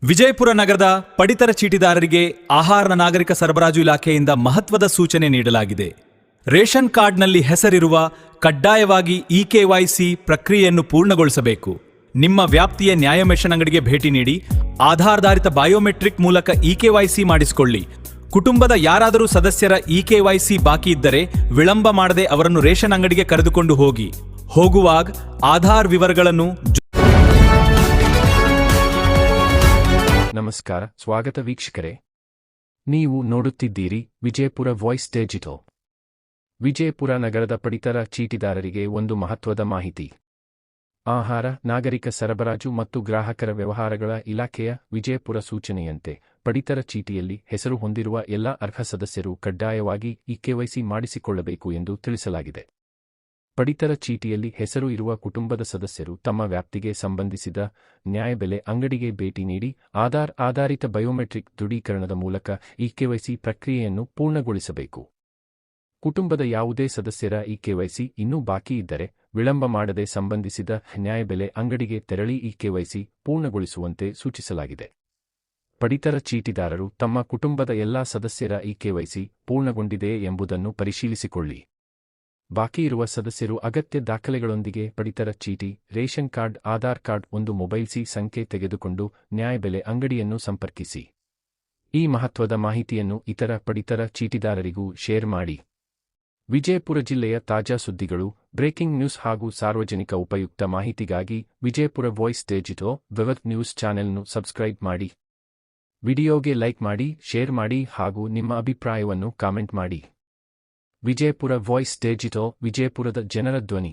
ವಿಜಯಪುರ ನಗರದ ಪಡಿತರ ಚೀಟಿದಾರರಿಗೆ ಆಹಾರ ನಾಗರಿಕ ಸರಬರಾಜು ಇಲಾಖೆಯಿಂದ ಮಹತ್ವದ ಸೂಚನೆ ನೀಡಲಾಗಿದೆ. ರೇಷನ್ ಕಾರ್ಡ್ನಲ್ಲಿ ಹೆಸರಿರುವ ಕಡ್ಡಾಯವಾಗಿ ಇಕೆವೈಸಿ ಪ್ರಕ್ರಿಯೆಯನ್ನು ಪೂರ್ಣಗೊಳಿಸಬೇಕು. ನಿಮ್ಮ ವ್ಯಾಪ್ತಿಯ ನ್ಯಾಯಮೇಷನ್ ಅಂಗಡಿಗೆ ಭೇಟಿ ನೀಡಿ ಆಧಾರಾಧಾರಿತ ಬಯೋಮೆಟ್ರಿಕ್ ಮೂಲಕ ಇಕೆವೈಸಿ ಮಾಡಿಸಿಕೊಳ್ಳಿ. ಕುಟುಂಬದ ಯಾರಾದರೂ ಸದಸ್ಯರ ಇಕೆವೈಸಿ ಬಾಕಿ ಇದ್ದರೆ ವಿಳಂಬ ಮಾಡದೆ ಅವರನ್ನು ರೇಷನ್ ಅಂಗಡಿಗೆ ಕರೆದುಕೊಂಡು ಹೋಗಿ. ಹೋಗುವಾಗ ಆಧಾರ್ ವಿವರಗಳನ್ನು ನಮಸ್ಕಾರ, ಸ್ವಾಗತ ವೀಕ್ಷಕರೇ. ನೀವು ನೋಡುತ್ತಿದ್ದೀರಿ ವಿಜಯಪುರ ವಾಯ್ಸ್ ಡಿಜಿಟಲ್. ವಿಜಯಪುರ ನಗರದ ಪಡಿತರ ಚೀಟಿದಾರರಿಗೆ ಒಂದು ಮಹತ್ವದ ಮಾಹಿತಿ. ಆಹಾರ, ನಾಗರಿಕ ಸರಬರಾಜು ಮತ್ತು ಗ್ರಾಹಕರ ವ್ಯವಹಾರಗಳ ಇಲಾಖೆಯ ವಿಜಯಪುರ ಸೂಚನೆಯಂತೆ ಪಡಿತರ ಚೀಟಿಯಲ್ಲಿ ಹೆಸರು ಹೊಂದಿರುವ ಎಲ್ಲ ಅರ್ಹ ಸದಸ್ಯರು ಕಡ್ಡಾಯವಾಗಿ ಇಕೆವೈಸಿ ಮಾಡಿಸಿಕೊಳ್ಳಬೇಕು ಎಂದು ತಿಳಿಸಲಾಗಿದೆ. ಪಡಿತರ ಚೀಟಿಯಲ್ಲಿ ಹೆಸರು ಇರುವ ಕುಟುಂಬದ ಸದಸ್ಯರು ತಮ್ಮ ವ್ಯಾಪ್ತಿಗೆ ಸಂಬಂಧಿಸಿದ ನ್ಯಾಯಬೆಲೆ ಅಂಗಡಿಗೆ ಭೇಟಿ ನೀಡಿ ಆಧಾರ್ ಆಧಾರಿತ ಬಯೋಮೆಟ್ರಿಕ್ ದೃಢೀಕರಣದ ಮೂಲಕ ಇಕೆವೈಸಿ ಪ್ರಕ್ರಿಯೆಯನ್ನು ಪೂರ್ಣಗೊಳಿಸಬೇಕು. ಕುಟುಂಬದ ಯಾವುದೇ ಸದಸ್ಯರ ಇಕೆವೈಸಿ ಇನ್ನೂ ಬಾಕಿ ಇದ್ದರೆ ವಿಳಂಬ ಮಾಡದೆ ಸಂಬಂಧಿಸಿದ ನ್ಯಾಯಬೆಲೆ ಅಂಗಡಿಗೆ ತೆರಳಿ ಇಕೆವೈಸಿ ಪೂರ್ಣಗೊಳಿಸುವಂತೆ ಸೂಚಿಸಲಾಗಿದೆ. ಪಡಿತರ ಚೀಟಿದಾರರು ತಮ್ಮ ಕುಟುಂಬದ ಎಲ್ಲಾ ಸದಸ್ಯರ ಇಕೆವೈಸಿ ಪೂರ್ಣಗೊಂಡಿದೆಯೇ ಎಂಬುದನ್ನು ಪರಿಶೀಲಿಸಿಕೊಳ್ಳಿ. ಬಾಕಿ ಇರುವ ಸದಸ್ಯರು ಅಗತ್ಯ ದಾಖಲೆಗಳೊಂದಿಗೆ ಪಡಿತರ ಚೀಟಿ, ರೇಷನ್ ಕಾರ್ಡ್, ಆಧಾರ್ ಕಾರ್ಡ್, ಒಂದು ಮೊಬೈಲ್ ಸಂಖ್ಯೆ ತೆಗೆದುಕೊಂಡು ನ್ಯಾಯಬೆಲೆ ಅಂಗಡಿಯನ್ನು ಸಂಪರ್ಕಿಸಿ. ಈ ಮಹತ್ವದ ಮಾಹಿತಿಯನ್ನು ಇತರ ಪಡಿತರ ಚೀಟಿದಾರರಿಗೂ ಶೇರ್ ಮಾಡಿ. ವಿಜಯಪುರ ಜಿಲ್ಲೆಯ ತಾಜಾ ಸುದ್ದಿಗಳು, ಬ್ರೇಕಿಂಗ್ ನ್ಯೂಸ್ ಹಾಗೂ ಸಾರ್ವಜನಿಕ ಉಪಯುಕ್ತ ಮಾಹಿತಿಗಾಗಿ ವಿಜಯಪುರ ವಾಯ್ಸ್ ಡಿಜಿಟಲ್ ವಿವತ್ ನ್ಯೂಸ್ ಚಾನೆಲ್ను ಸಬ್ಸ್ಕ್ರೈಬ್ ಮಾಡಿ. ವಿಡಿಯೋಗೆ ಲೈಕ್ ಮಾಡಿ, ಶೇರ್ ಮಾಡಿ ಹಾಗೂ ನಿಮ್ಮ ಅಭಿಪ್ರಾಯವನ್ನು ಕಾಮೆಂಟ್ ಮಾಡಿ. ವಿಜಯಪುರ ವಾಯ್ಸ್ ಡಿಜಿಟಲ್, ವಿಜಯಪುರದ ಜನರ ಧ್ವನಿ.